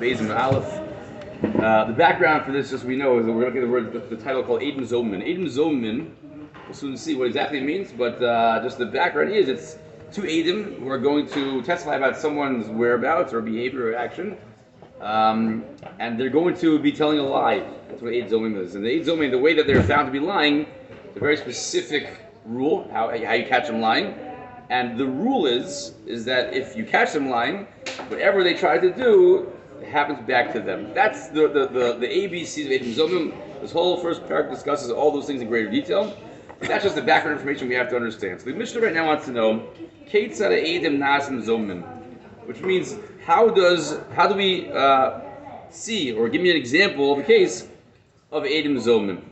Beis and Aleph. The background for this, just so we know, is that we're looking at the title called Edom Zomin. Edom Zomin, we'll soon see what exactly it means, but just the background is it's two Edom who are going to testify about someone's whereabouts or behavior or action, and they're going to be telling a lie. That's what Edom Zomin is. And the Edom Zomin, the way that they're found to be lying, it's a very specific rule, how you catch them lying. And the rule is that if you catch them lying, whatever they try to do, it happens back to them. That's the ABCs of Edom Zomim. This whole first paragraph discusses all those things in greater detail. That's just the background information we have to understand. So the Mishnah right now wants to know, Keitzad Edom Nasim Zomim, which means how do we see, or give me an example of a case of Edom Zomim.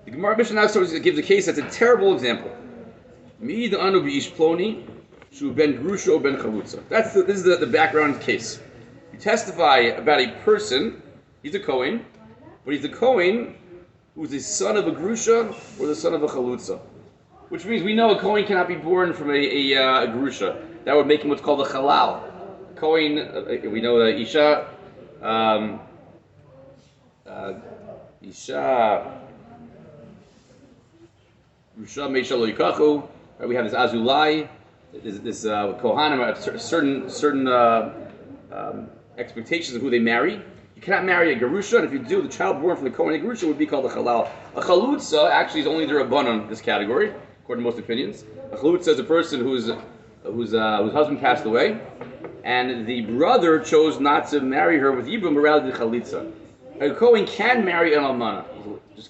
The Gemara Mishnah now gives a case that's a terrible example. This is the background case. You testify about a person, he's a Kohen, but he's a Kohen who's the son of a Grusha or the son of a Chalutza. Which means we know a Kohen cannot be born from a Grusha. That would make him what's called a Halal. Kohen, we know that Isha, Grusha Meisha Lo Yikachu. We have this Azulai, this Kohanim have certain expectations of who they marry. You cannot marry a Gerusha, and if you do, the child born from the Kohen and Gerusha would be called a Halal. A Chalutza actually is only the Rabbanon in this category, according to most opinions. A Chalutza is a person whose husband passed away, and the brother chose not to marry her with Yibum, but rather the Chalitza. A Kohen can marry an Almana.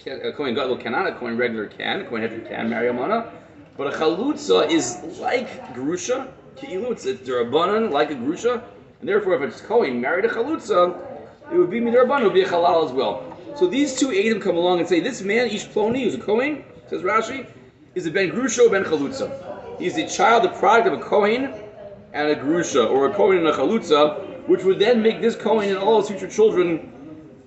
A Kohen Gadol cannot, a Kohen regular can, a Kohen Heter can marry Almana. But a Chalutza is like Gerusha, it's Derabanan, like a Gerusha, and therefore if it's Kohen married a Chalutza, it would be Midarabanan, it would be a Halal as well. So these two Edom come along and say, this man, Ish Ploni, who's a Kohen, says Rashi, is a Ben Gerusha or Ben Chalutza. He's the child, the product of a Kohen and a Gerusha, or a Kohen and a Chalutza, which would then make this Kohen and all his future children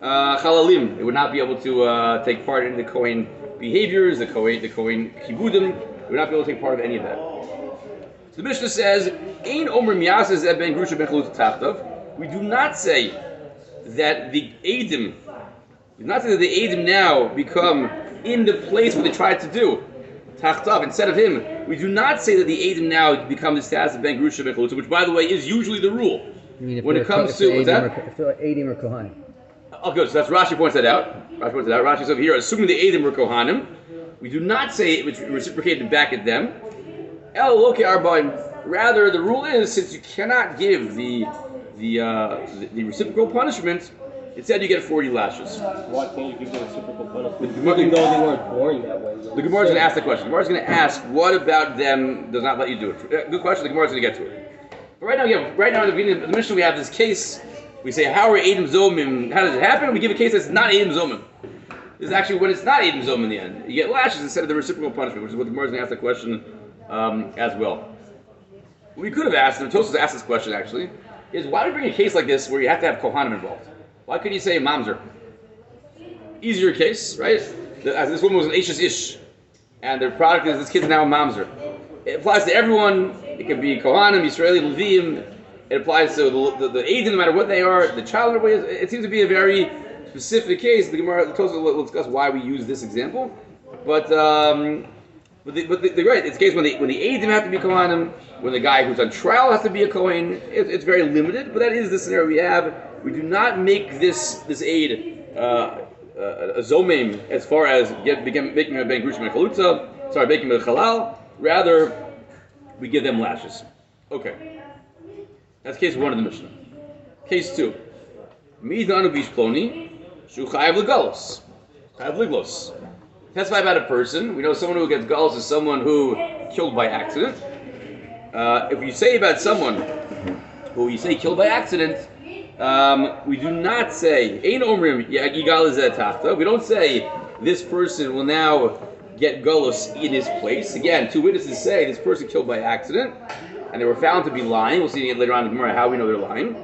Chalalim. They would not be able to take part in the Kohen behaviors, the Kohen Kibudim. We would not be able to take part of any of that. So the Mishnah says, Ein Omer Miyaseh Zeh Ben Gerusha Ben Chalutza Tachtav. We do not say that the Edom, now become in the place where they tried to do Tachtav instead of him. We do not say that the Edom now become the status of Ben Gerusha Ben Chalutza, which by the way is usually the rule. When it comes to what's that? If they're Edom or Kohanim. Oh, good. So that's Rashi points that out. Rashi says over here, assuming the Edom were Kohanim, we do not say it was reciprocated back at them. Rather, the rule is, since you cannot give the reciprocal punishment, instead you get 40 lashes. Why can't you give the reciprocal punishment? Even though they weren't born that way. The Gemara is going to ask the question. The Gemara is going to ask, what about them does not let you do it? Good question. The Gemara is going to get to it. But right now, in the beginning of the Mishnah, we have this case. We say, how are Edom Zomim? How does it happen? We give a case that's not Edom Zomim. This is actually when it's not Edom Zomim in the end. You get lashes instead of the reciprocal punishment, which is what the Gemara is going to ask the question as well. What we could have asked, and Tosfos asked this question actually, is why do we bring a case like this where you have to have Kohanim involved? Why couldn't you say Mamzer? Easier case, right? This woman was an Ashes Ish, and their product is this kid's now a Mamzer. It applies to everyone. It can be Kohanim, Yisraeli, Levim. It applies to the Edom, no matter what they are. The child, it seems to be a very specific case. The Gemara, the Tosfos will discuss why we use this example, but they're right. It's a case when the Edom have to be Kohanim, when the guy who's on trial has to be a Kohen. It's very limited, but that is the scenario we have. We do not make this aid a zomim as far as making a ben Gerusha ben Chalutza. Sorry, making a halal. Rather, we give them lashes. Okay, that's case one of the Mishnah. Case two. Midanu bish ploni shu chayav legalos. Chayav liglos. Testify about a person. We know someone who gets galos is someone who killed by accident. If you say about someone who you say killed by accident, we do not say ein omrim yigal zeh tachta. We don't say this person will now get galos in his place. Again, two witnesses say this person killed by accident, and they were found to be lying. We'll see later on in the Gemara how we know they're lying.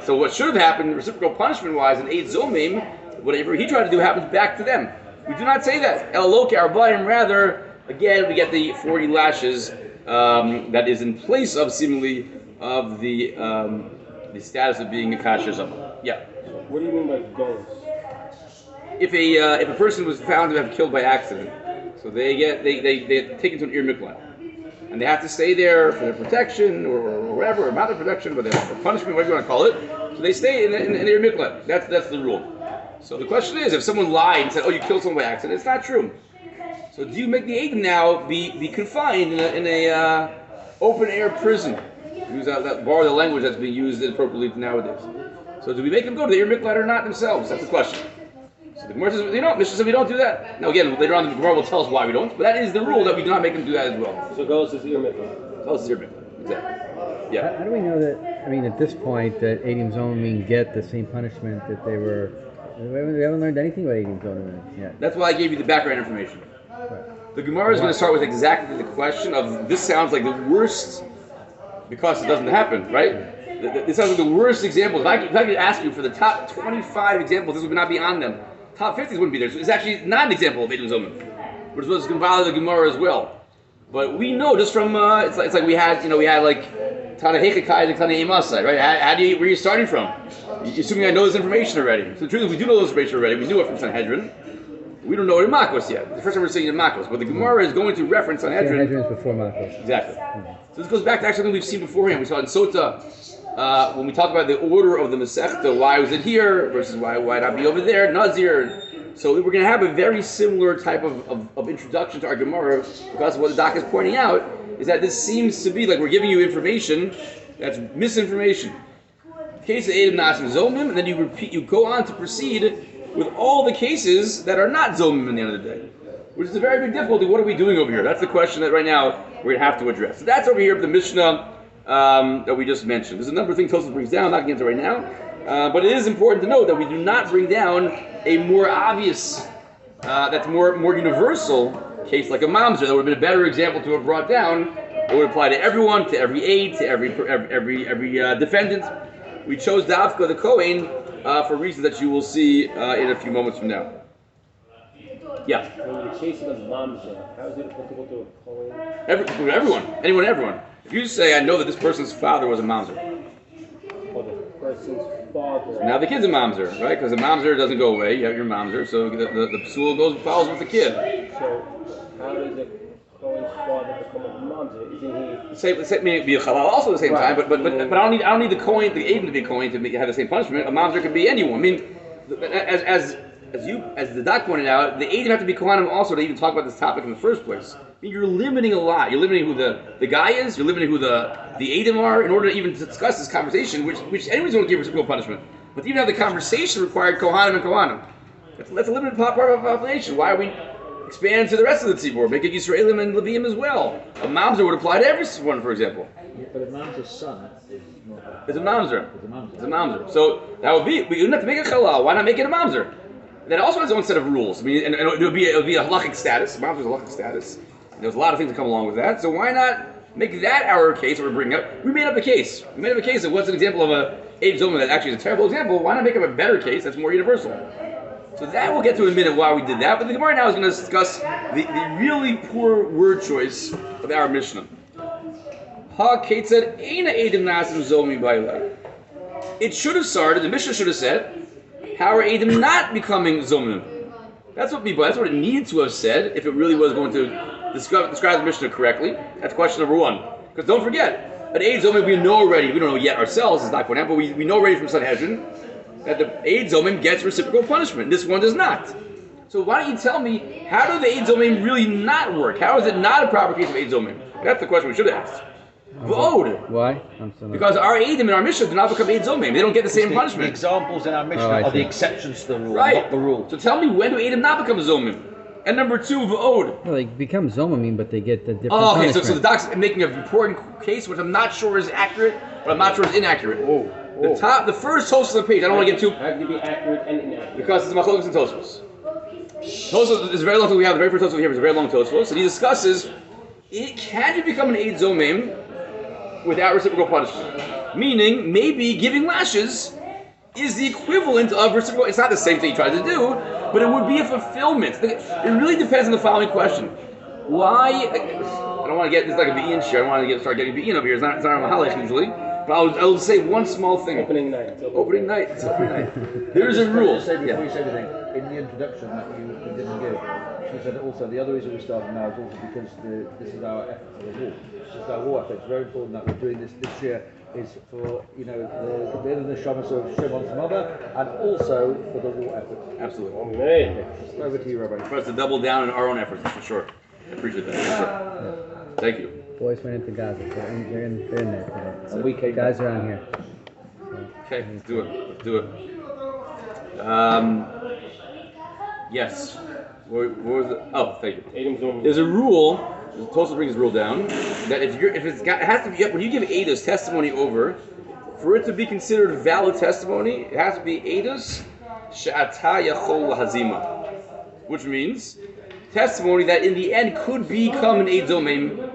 So what should have happened, reciprocal punishment-wise, in Eid Zomim, whatever he tried to do happens back to them. We do not say that. El Loke Arbaim, rather, again, we get the 40 lashes that is in place of seemingly of the the status of being a kasher zoma. Yeah. What do you mean by goes? If a person was found to have killed by accident, so they get taken to an ir miklat, and they have to stay there for their protection or whatever, or not their protection, but their punishment, whatever you want to call it. So they stay in the ir miklat. That's the rule. So the question is, if someone lied and said, "Oh, you killed someone by accident," it's not true. So do you make the Eidim now be confined in a open air prison? Use borrow the language that's being used inappropriately nowadays. So do we make them go to the ir miklat or not themselves? That's the question. So the Gemara says, Mishnah says we don't do that. Now again, later on the Gemara will tell us why we don't, but that is the rule that we do not make them do that as well. So goes is ir miklat. Goes is ir miklat. Exactly. Yeah. How do we know that? I mean, at this point, that Eidim Zomim get the same punishment that they were. We haven't learned anything about Eidim Zomim yet. That's why I gave you the background information. Right. The Gemara is going to start with exactly the question of this sounds like the worst because it doesn't happen, right? This sounds like the worst example. If I could ask you for the top 25 examples, this would not be on them. Top 50s wouldn't be there. So it's actually not an example of Eidim Zomim, which was going to bother the Gemara as well. But we know just from it's like we had like Tana Hechakai and Tana Emasai, right? Where are you starting from? You're assuming I know this information already. So the truth is we do know this information already. We knew it from Sanhedrin. We don't know it in Makkos yet. The first time we're saying it in Makkos, but the Gemara is going to reference Sanhedrin. Sanhedrin is before Makkos. Exactly. So this goes back to actually something we've seen beforehand. We saw in Sota when we talked about the order of the Masechta. Why was it here versus why not be over there? Nazir. So we're going to have a very similar type of introduction to our Gemara because what the doc is pointing out is that this seems to be like we're giving you information that's misinformation. The case of Eidim Nasim Zomim, and then you go on to proceed with all the cases that are not Zomim at the end of the day, which is a very big difficulty. What are we doing over here? That's the question that right now we're going to have to address. So that's over here of the Mishnah that we just mentioned. There's a number of things Tosfos brings down, I'm not getting into right now, but it is important to note that we do not bring down a more obvious, that's more universal case like a mamzer. That would have been a better example to have brought down. It would apply to everyone, to every aide, to every defendant. We chose Dafka the Kohen for reasons that you will see in a few moments from now. Yeah. In the case of the mamzer, how is it applicable to a Kohen? Everyone, everyone. If you say, I know that this person's father was a mamzer. Or the person's father. So now the kid's a mamzer, right? Because the mamzer doesn't go away. You have your mamzer, so the psul follows with the kid. So how does a Kohen's father become a mamzer? Isn't he? Say maybe be a halal also at the same time, but I don't need the Kohen, the Aiden to be a Kohen to have the same punishment. A mamzer could be anyone. I mean, as the doc pointed out, the Aiden have to be Kohanim also to even talk about this topic in the first place. I mean, you're limiting a lot. You're limiting who the guy is. You're limiting who the Adim are in order to even discuss this conversation, which anyone's going to give reciprocal punishment. But to even have the conversation required Kohanim and Kohanim. That's a limited part of our population. Why are we expand to the rest of the tzibur, make it Yisraelim and Leviim as well? A mamzer would apply to everyone, for example. Yeah, but a mamzer's son is a mamzer. It's a mamzer. So that would be, we wouldn't have to make a halal. Why not make it a mamzer? That also has its own set of rules. I mean, and it would be a halachic status. Mamzer's a halachic status. There's a lot of things that come along with that. So why not make that our case that we're bringing up? We made up a case. We made up a case of what's an example of a Eid Zoma that actually is a terrible example. Why not make up a better case that's more universal? So that we'll get to in a minute why we did that. But the Gemara now is going to discuss the really poor word choice of our Mishnah. Ha Ketzad Eina Eidim Nasim Zomi Bailai. It should have started, the Mishnah should have said, how are Eidim not becoming Zomim? That's what it needed to have said if it really was going to describe the Mishnah correctly. That's question number one. Because don't forget, an Eid Zomim we know already, we don't know yet ourselves, it's not going out, but we know already from Sanhedrin that the Eid Zomim gets reciprocal punishment. This one does not. So why don't you tell me, how do the Eid Zomim really not work? How is it not a proper case of Eid Zomim? That's the question we should have asked. V'od. Why? Because our Eidim in our Mishnah do not become Eid Zomim. They don't get the same punishment. The examples in our Mishnah are the exceptions to the rule, right. not the rule. So tell me, when do Eidim not become Zomim? And number two, V'od. No, they become Zomim, but they get the different okay, punishment. so the doc's making an important case, which I'm not sure is accurate, but I'm not sure is inaccurate. The first Tosfos of the page, I don't want to get too... How can it be accurate and inaccurate? Because it's Makkos and Tosfos. Tosfos is a very long Tosfos we have. The very first Tosfos we have is a very long Tosfos, and he discusses, can you become an Eid Zomim without reciprocal punishment? Meaning, maybe giving lashes is the equivalent of reciprocal. It's not the same thing he tried to do, but it would be a fulfillment. It really depends on the following question. Why, I don't want to get, this is like a Be'in share, I don't want to start getting Be'in over here, it's not a Mahalach usually, but But I'll say one small thing. Opening night. Opening night. It's opening night. There is a rule. Just say before Yeah. you say anything, in the introduction that you didn't give, she said also the other reason we started now is also because this is our effort for the war. This is our war effort. It's very important that we're doing this year is for the neshama of Shimon's mother and also for the war effort. Absolutely. Amen. Over to you, Rabbi. For us to double down on our own efforts, for sure. I appreciate that. For sure. Thank you. Boys went into Gaza. So they're in there. So And we came guys around here. Okay, let's do it. Let's do it. Yes. What was it? Oh, thank you. Adam's own. There's a rule. Tosa brings this rule down that if it has to be when you give Eidos testimony over, for it to be considered valid testimony, it has to be Eidos she'ata yachol hazima, which means testimony that in the end could become an Eid Zomim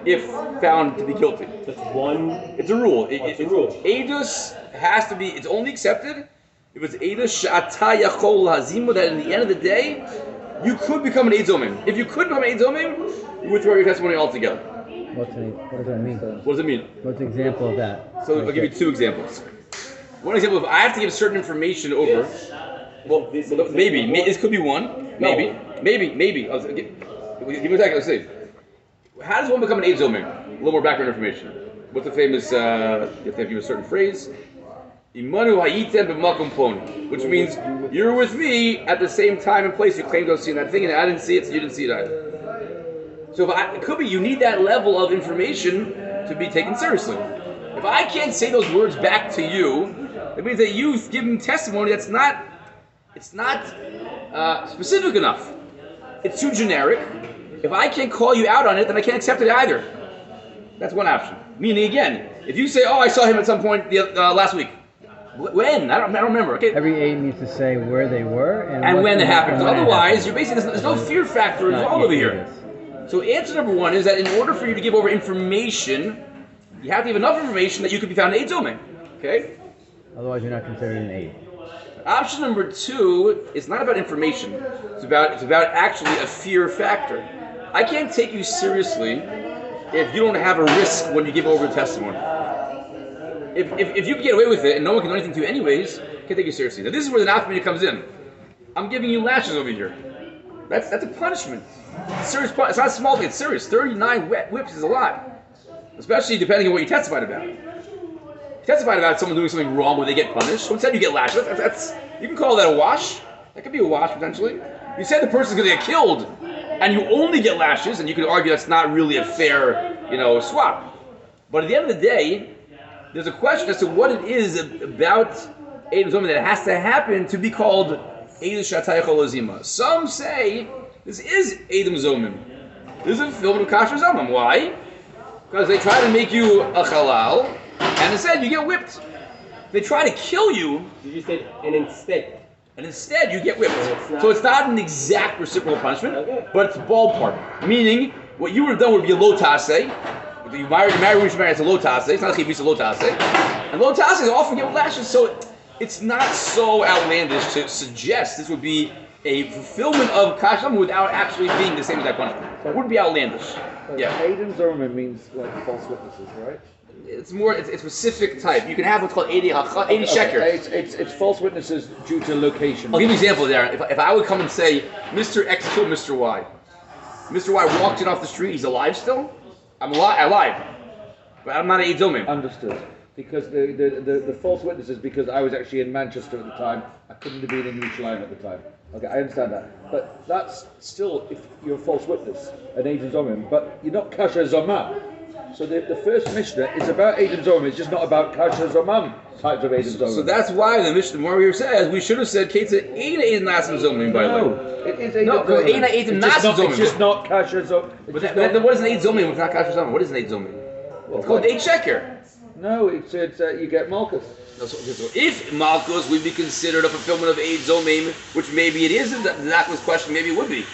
if found to be guilty. That's one. It's a rule. It's a rule. Eidos has to be. It's only accepted if it's Eidos she'ata yachol hazima, that in the end of the day you could become an Eid Zomim. If you could become an Eid Zomim, you withdraw your testimony altogether. What does that mean? What does it mean? What's an example of that? So I'll give you two examples. One example, if I have to give certain information over, well, maybe this could be one. Maybe. Give me a second. Let's see. How does one become an Eid Zomim? A little more background information. What's the famous? You have to give a certain phrase. Imanu hayitem b'makom ploni, which means you're with me at the same time and place you claim to have seen that thing, and I didn't see it, so you didn't see it either. So it could be you need that level of information to be taken seriously. If I can't say those words back to you, it means that you've given testimony that's not specific enough. It's too generic. If I can't call you out on it, then I can't accept it either. That's one option. Meaning again, if you say, "Oh, I saw him at some point last week," when? I don't remember. Okay. Every aid needs to say where they were and when it happened. Otherwise, you're basically there's no fear factor involved over here. So answer number one is that in order for you to give over information, you have to have enough information that you could be found in Eid Zomim. Okay? Otherwise, you're not considered an aid. Option number two is not about information. It's about actually a fear factor. I can't take you seriously if you don't have a risk when you give over testimony. If you can get away with it and no one can do anything to you anyways, I can't take you seriously. Now this is where the nafkamina comes in. I'm giving you lashes over here. That's a punishment. It's serious. It's not a small thing. It's serious. 39 whips is a lot, especially depending on what you testified about. If you testified about someone doing something wrong where they get punished, so instead you get lashes. That's you can call that a wash. That could be a wash potentially. You said the person's going to get killed, and you only get lashes, and you could argue that's not really a fair, swap. But at the end of the day, there's a question as to what it is about Eid Zomim that has to happen to be called Eid Shatayach Olazima. Some say this is Eid Zomim. This is a film of Kasher Zomim. Why? Because they try to make you a halal, and instead you get whipped. They try to kill you. Did you say and instead you get whipped. So it's not an exact reciprocal punishment, but it's ballpark. Meaning, what you would have done would be a lo taseh. You marry when you marry, it's a lo taseh. It's not a chibis, a lo taseh. And lo taseh often get lashes, so it's not so outlandish to suggest this would be a fulfillment of kashem without actually being the same exact punishment. It wouldn't be outlandish. Yeah. Eid Zomim means like false witnesses, right? It's more. It's specific type. You can have what's called 80 sheker. It's false witnesses due to location. I'll give you an example there. If I would come and say, Mr. X killed Mr. Y. Mr. Y walked in off the street. He's alive still. I'm alive, but I'm not an Eid Zomim. Understood. Because the false witnesses, because I was actually in Manchester at the time, I couldn't have been in Yerushalayim at the time. Okay, I understand that. But that's still, if you're a false witness, an Eid Zomim, but you're not Kasher Zomam. So the first Mishnah is about Eid Zomim, it's just not about Kasher Zomam types of Eid Zomim. So that's why the Mishnah Warrior says we should have said Ketza Eid Eid Nasim Zomim by the way. It is Eid No, because Eid Eid Nasim Zomim. It's just not Kasher Zomim. But what is an Eid Zomim if not Kasher Zomim? What is an Eid Zomim? It's called Eid Sheker. No, it's you get Makkos. So if Makkos would be considered a fulfillment of Eid Zomim, which maybe it isn't, that was question, maybe it would be.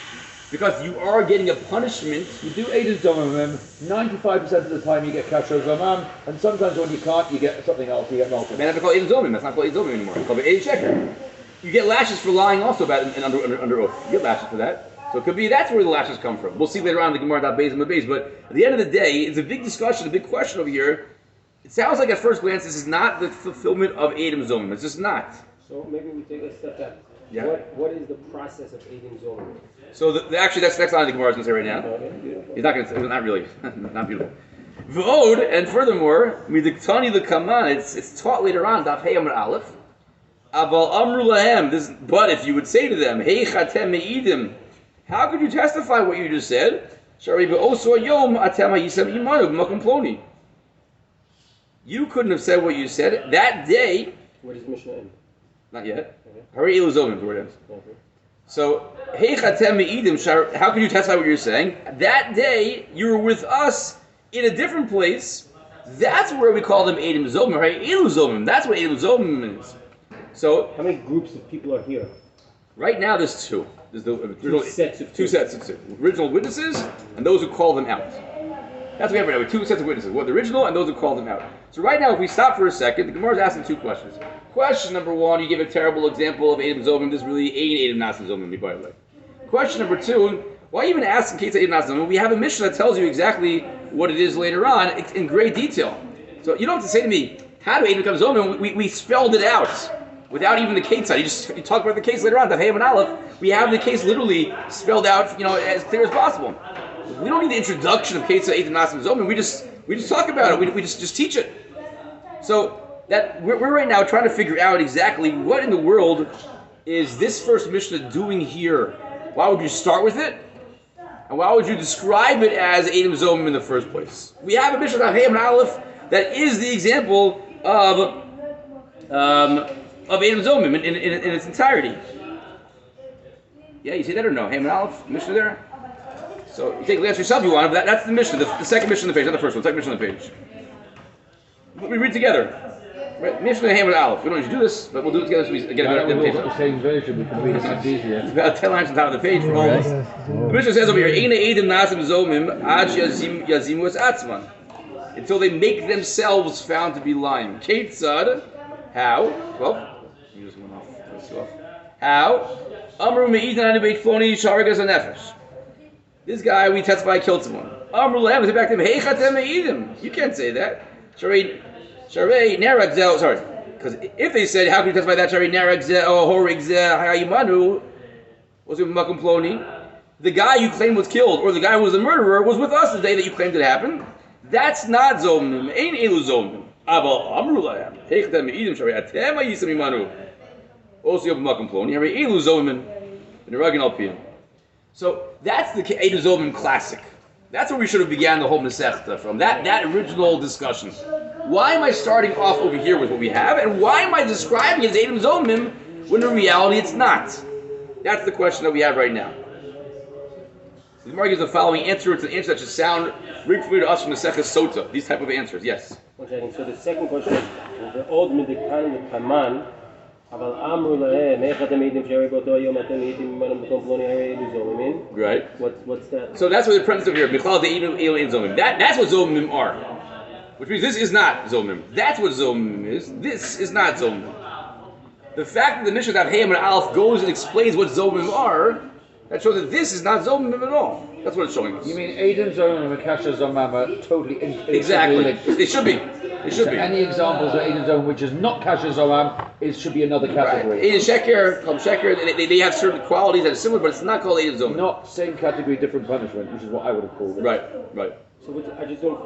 Because you are getting a punishment. You do Eid Zomim, 95% of the time you get Kasher Zomam, and sometimes when you can't, you get something else, you get Makkos. Man, that's called Eid Zomim. That's not called Eid Zomim anymore. It's called Eid Sheker. You get lashes for lying also about and under oath. You get lashes for that. So it could be that's where the lashes come from. We'll see later on in the Gemara about Beis and Beis. But at the end of the day, it's a big discussion, a big question over here. It sounds like at first glance this is not the fulfillment of Edom Zomim. It's just not. So maybe we take a step back. Yeah. What is the process of Edom Zomim? So actually, that's the next line the Gemara is going to say right now. Okay, beautiful. He's not going to say, not really, not beautiful. V'od, and furthermore, midiktani l'kaman, it's taught later on, daf hey amar aleph. Aval amru lahem, but if you would say to them, hey chatem me'idim, how could you testify what you just said? Shari be'oso yom atem ha'yisem imanu b'makom ploni. You couldn't have said what you said that day. Where does Mishnah end? Not yet. Okay. Hari iluzomim, where it ends. Okay. So, hey chatem me'idim, how could you testify what you're saying? That day, you were with us in a different place. That's where we call them Edom Zomim, right? Elu Zomim. That's what Edom Zomim is. So, How many groups of people are here? right now there's two. There's the original, Two sets of two sets of two. Original witnesses and those who call them out. That's what we have right now. We have two sets of witnesses. What the original and those who call them out. So right now, if we stop for a second, the Gemara is asking two questions. Question number one, you gave a terrible example of Edom Zomim. This really ain't Edom Nasim Zomim, by the way. Question number two, why even ask in case of Edom Nasim Zomim? We have a Mishnah that tells you exactly what it is later on in great detail. So you don't have to say to me, how do Edom become Zomim? We spelled it out without even the case side. You talk about the case later on, the Hey and Aleph. We have the case literally spelled out, as clear as possible. We don't need the introduction of case of Edom Nasim Zomim. We just talk about it. We just teach it. So that we're right now trying to figure out exactly what in the world is this first Mishnah doing here. Why would you start with it? And why would you describe it as Edom Zomim in the first place? We have a Mishnah of Hey and Aleph that is the example of Edom Zomim in its entirety. Yeah, you see that or no? Hey and Aleph, Mishnah there? So you take a glance yourself if you want, but that's the Mishnah, the second Mishnah on the page, not the first one, second Mishnah on the page. We read together. Right? Mishnah Hamid Aleph. We don't need to do this, but we'll do it together so we get a better imitation. The same version, we can read it much easier. It's about 10 lines on top of the page for almost. The Mishnah says over here, Eina Edom Nasim Zomim Ad Yazimu Es Atzman. Until they make themselves found to be lying. Kate Tzad, how? Well, you just went off. Let's go off. How? Amru Me'idin Anu Beit Floni Sharagas Anefesh. This guy, we testify, killed someone. Amru Lehem, say back to him, Hey Chatem Me'idim. You can't say that. Sharei Neragzel, sorry. Because if they said, how can you testify that? Sharei Neragzel, Horigzel, Hayimanu, was it Makkos Ploni? The guy you claimed was killed, or the guy who was the murderer, was with us the day that you claimed it happened. That's not Zomim. Ain't Elu Zomim. Aval Amru Lehem. Hey Chatem Me'idim, Sharei Atem Hayisam Imanu. Also, Makkos Ploni. Sharei Elu Zomim. In the Ragin Alpiyim. So that's the Edom Zomim classic. That's where we should have began the whole Masechtas from. That original discussion. Why am I starting off over here with what we have, and why am I describing it as Edom Zomim when in reality it's not? That's the question that we have right now. The Gemara gives the following answer. It's an answer that should sound really familiar to us from the Masechtas Sota. These type of answers. Yes. One second. So the second question is the old midikhan kaman. Right. What's that? So that's what the premise over here. That's what Zomim are. Which means this is not Zomim. That's what Zomim is. This is not Zomim. The fact that the Mishnah of Hayam and Aleph goes and explains what Zomim are, that shows that this is not Zomim at all. That's what it's showing us. You mean Edom Zomim and Kasha Zomam are totally exactly linked? They should be. It should be. Any examples of Edom Zomim which is not Kasha Zomam, it should be another category. Right. Edom Sheker, Kom Sheker, they have certain qualities that are similar, but it's not called Edom Zomim. Not same category, different punishment, which is what I would have called it. Right. So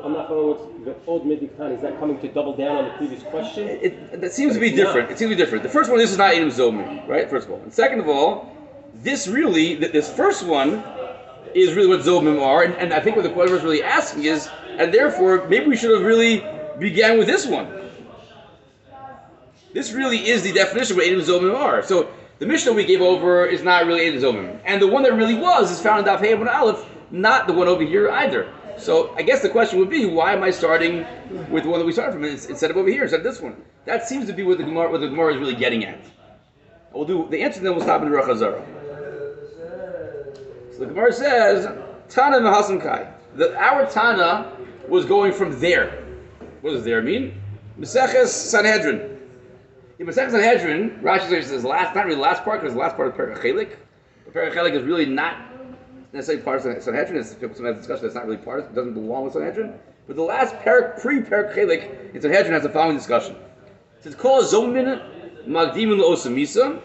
I'm not following what's the old midikhan. Is that coming to double down on the previous question? That seems to be different. It seems to be different. The first one, this is not Edom Zomim, right? First of all. And second of all, this first one is really what Zomim are, and I think what the question is really asking is, and therefore, maybe we should have really began with this one. This really is the definition of what Edom Zomim are. So the Mishnah we gave over is not really Edom Zomim, and the one that really was is found in Daf Hey and Aleph, not the one over here either. So I guess the question would be, why am I starting with the one that we started from instead of over here, instead of this one? That seems to be what the Gemara is really getting at. We'll do the answer, then we'll stop in the Ruach Hazara. So the Gemara says, Tana Mahasan Kai. Our Tana was going from there. What does there mean? Masechtas Sanhedrin. In Masechtas Sanhedrin, Rashi says not really the last part, because the last part is Perek Chelik. But Perek Chelik is really not necessarily part of Sanhedrin. People sometimes discuss that's not really part of it. It doesn't belong with Sanhedrin. But the last pre-Perik Chelik in Sanhedrin has the following discussion. It says, Kol Zomin Magdimin L'Osamisa.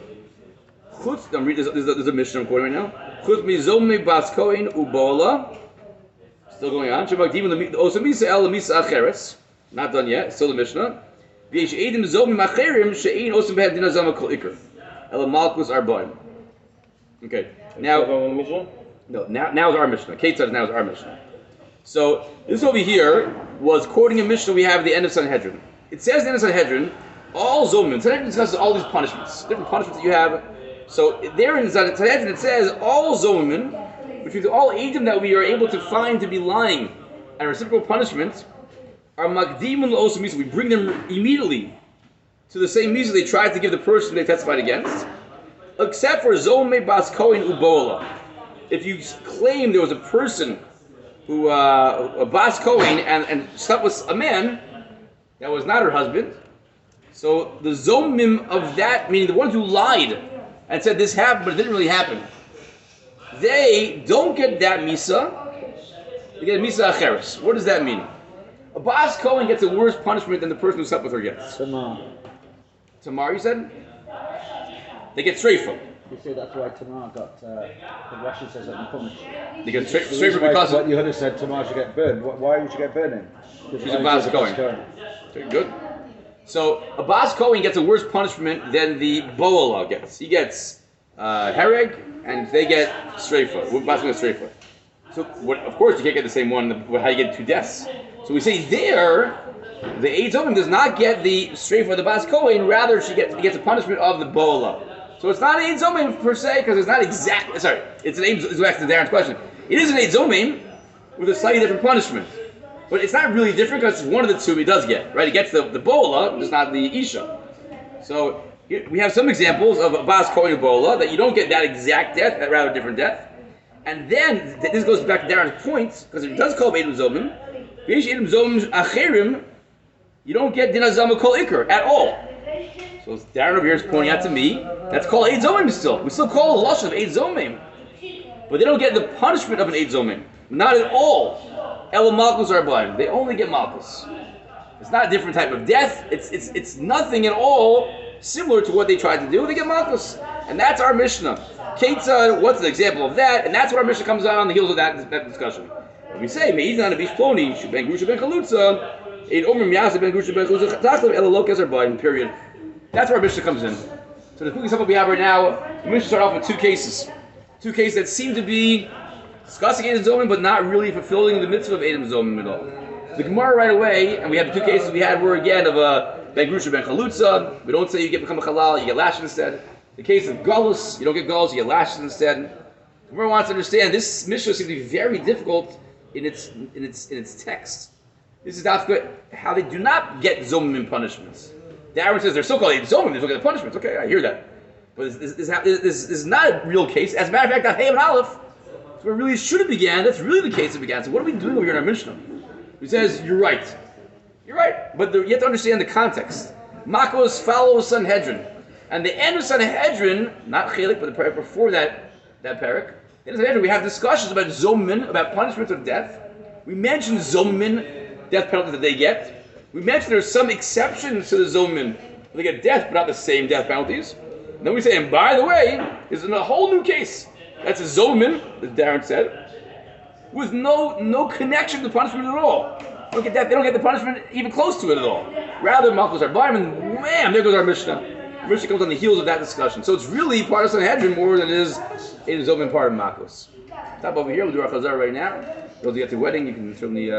Chutz, there's a Mishnah I'm quoting right now. Chutz Mizome Bas Kohen Ubola. Still going on. Shemagdimin L'Osamisa El L'Misa Acheres. Not done yet. Still the Mishnah. V'yesh Eidim Zomim Acherim She'ein Osam Behem Din Hazama Kol Iker. El Malkus Arba'im. Okay. Now is our Mishnah. Ketzad now is our Mishnah. So this over here was quoting a Mishnah we have at the end of Sanhedrin. It says at the end of Sanhedrin, all Zomim. Sanhedrin discusses all these punishments, different punishments that you have. So there in Sanhedrin it says all Zomim, which means all Eidim that we are able to find to be lying and reciprocal punishment, are Magdimun L'Osam Misa. We bring them immediately to the same Misa they tried to give the person they testified against, except for Zomei Bas Kohen Ubola. If you claim there was a person who, a Bas Kohen, and slept with a man that was not her husband, so the Zomim of that, meaning the ones who lied and said this happened but it didn't really happen, they don't get that Misa, they get a Misa Acheres. What does that mean? A Bas Kohen gets a worse punishment than the person who slept with her gets. Tamar, you said? They get streifa. You say that's why Tamar got, the Rashi says that in punished. They get streifa because what you had said Tamar should get burned. Why would she get burning? She's a Bas Kohen. Okay, good. So a Bas Kohen gets a worse punishment than the Bo'ala gets. He gets hereg, and they get streifa. Bas Kohen gets streifa. So of course you can't get the same one. How you get 2 deaths? So we say there, the Eid Zomim does not get the streifa of the Bas Kohen. Rather, he gets a punishment of the Bo'ala. So it's not an Eid Zomim per se, because it's not exact. Sorry, it's an Eid. It's back to Darren's question. It is an Eid Zomim with a slightly different punishment, but it's not really different because one of the two he does get. Right, he gets the Bo'ala, just not the Isha. So we have some examples of a Bas Kohen and Bo'ala that you don't get that exact death, that rather different death. And then this goes back to Darren's point, because it does call Eid Zomim. V'yesh Eid Zomim Acherim, you don't get Din Hazama Kol Iker at all. So Darren over here is pointing out to me, that's called Eid Zomim still. We still call it a lashon of Eid Zomim. But they don't get the punishment of an Eid Zomim. Not at all. El Makkos are blind. They only get Makkos. It's not a different type of death. It's nothing at all similar to what they tried to do. They get Makkos. And that's our Mishnah. Ketzad, what's an example of that? And that's what our Mishnah comes out on the heels of that discussion. When we say, Me'idin on Abish Ploni, Ben Grusha Ben Chalutza, Eid Omer Miyasa Ben Grusha Ben Chalutza, Chatachlev El Lokas are blind, period. That's where our Mishnah comes in. So the quick example we have right now, the Mishnah start off with 2 cases. 2 cases that seem to be discussing Eid Zomim, but not really fulfilling the mitzvah of Eid Zomim at all. The Gemara right away, and we have the 2 cases we had were again of Ben Grusha Ben Chalutza. We don't say you become a halal, you get lashes instead. The case of Gullus, you don't get Gullus, you get lashes instead. The Gemara wants to understand this Mishnah seems to be very difficult in its text. This is how they do not get Zomim punishments. Darren says they're so called Zomim, they don't get the punishments. Okay, I hear that. But this is not a real case. As a matter of fact, that Hey and Aleph, where it really should have began, that's really the case it began. So what are we doing over here in our Mishnah? He says, you're right. You're right. But you have to understand the context. Makkos follows Sanhedrin. And the end of Sanhedrin, not Chelik, but the parak before that parak, in Sanhedrin we have discussions about Zomin, about punishments of death. We mentioned Zomin, death penalty that they get. We mentioned there's some exceptions to the Zomin. They get death, but not the same death penalties. And then we say, and by the way, there's a whole new case. That's a Zomin, as Darren said, with no connection to punishment at all. They don't get the punishment even close to it at all. Rather, Makkos are blind, and wham, there goes our Mishnah. The Mishnah comes on the heels of that discussion. So it's really part of Sanhedrin more than it is in Zomin part of Makkos. Stop over here, we'll do our Chazar right now. Those who get to the wedding, you can certainly,